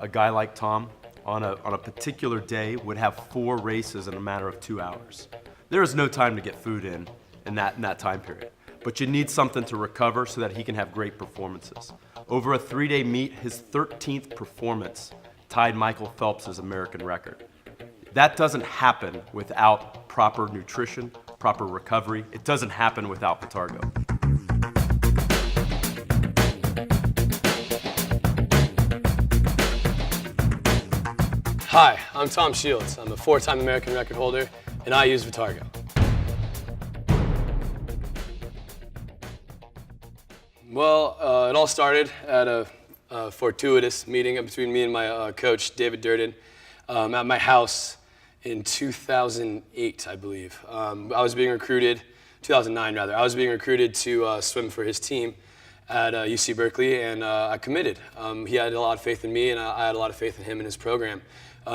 A guy like Tom, on a particular day, would have 4 races in a matter of 2 hours. There is no time to get food in that time period. But you need something to recover so that he can have great performances. Over a 3-day meet, his 13th performance tied Michael Phelps' American record. That doesn't happen without proper nutrition, proper recovery. It doesn't happen without Vitargo. Hi, I'm Tom Shields. I'm a 4-time American record holder, and I use Vitargo. Well, it all started at a fortuitous meeting between me and my coach, David Durden, at my house in 2008, I believe. I was being recruited, 2009 rather, I was being recruited to swim for his team at UC Berkeley, and I committed. He had a lot of faith in me, and I had a lot of faith in him and his program.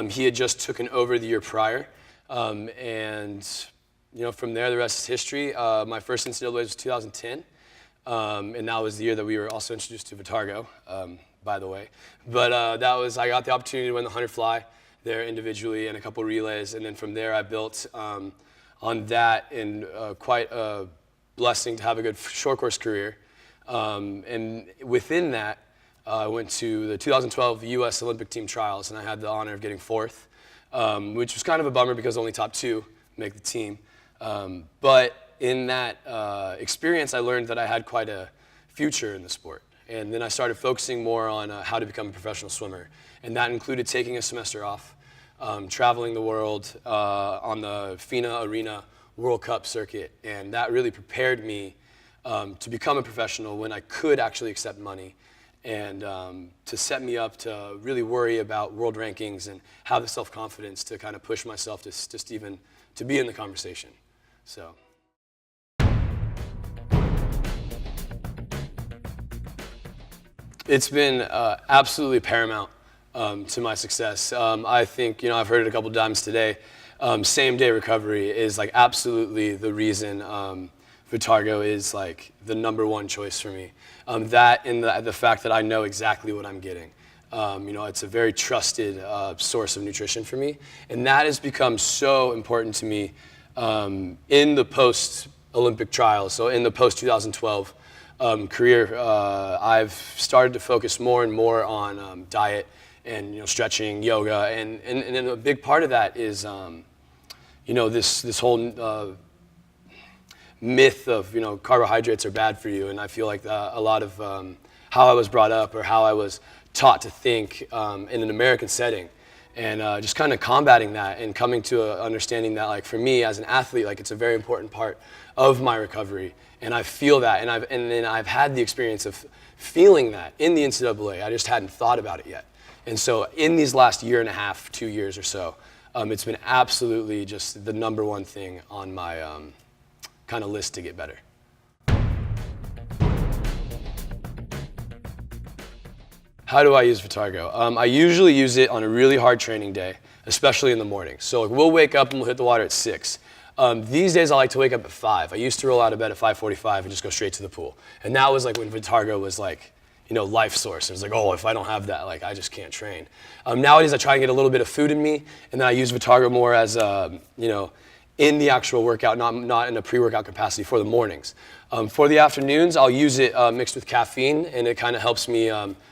He had just taken over the year prior, and from there, the rest is history. My first NCAA was 2010, and that was the year that we were also introduced to Vitargo, by the way. But I got the opportunity to win the 100 fly there individually and a couple relays, and then from there I built on that, and quite a blessing to have a good short course career. And within that, I went to the 2012 U.S. Olympic team trials, and I had the honor of getting 4th, which was kind of a bummer because only top 2 make the team. But in that experience, I learned that I had quite a future in the sport. And then I started focusing more on how to become a professional swimmer. And that included taking a semester off, traveling the world on the FINA Arena World Cup circuit. And that really prepared me to become a professional when I could actually accept money, and to set me up to really worry about world rankings and have the self-confidence to kind of push myself to just even to be in the conversation. So. It's been absolutely paramount to my success. I think, I've heard it a couple of times today, same-day recovery is like absolutely the reason Vitargo is like the #1 choice for me. That and the fact that I know exactly what I'm getting. It's a very trusted source of nutrition for me, and that has become so important to me in the post-Olympic trials. So in the post-2012 career, I've started to focus more and more on diet and stretching, yoga, and a big part of that is this whole myth of carbohydrates are bad for you, and I feel like a lot of how I was brought up or how I was taught to think in an American setting, and just kind of combating that and coming to an understanding that, like, for me as an athlete, like, it's a very important part of my recovery, and I feel that, and then I've had the experience of feeling that in the NCAA. I just hadn't thought about it yet, and so in these last year and a half, 2 years or so, it's been absolutely just the #1 thing on my kind of list to get better. How do I use Vitargo? I usually use it on a really hard training day, especially in the morning. So we'll wake up and we'll hit the water at 6. These days I like to wake up at 5. I used to roll out of bed at 5:45 and just go straight to the pool. And that was like when Vitargo was like, life source. It was like, oh, if I don't have that, like, I just can't train. Nowadays I try and get a little bit of food in me, and then I use Vitargo more as, in the actual workout, not in a pre-workout capacity for the mornings. For the afternoons, I'll use it mixed with caffeine, and it kind of helps me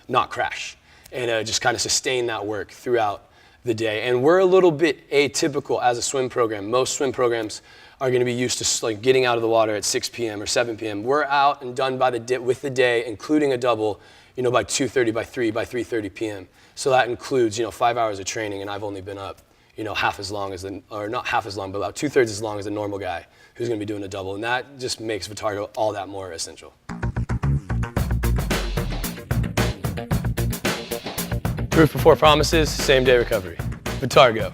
not crash and just kind of sustain that work throughout the day. And we're a little bit atypical as a swim program. Most swim programs are going to be used to like getting out of the water at 6 p.m. or 7 p.m. We're out and done with the day, including a double, by 2:30, by 3:30 p.m. So that includes 5 hours of training, and I've only been up half as long as or not half as long, but about 2/3 as long as a normal guy who's going to be doing a double, and that just makes Vitargo all that more essential. Proof before promises, same-day recovery. Vitargo.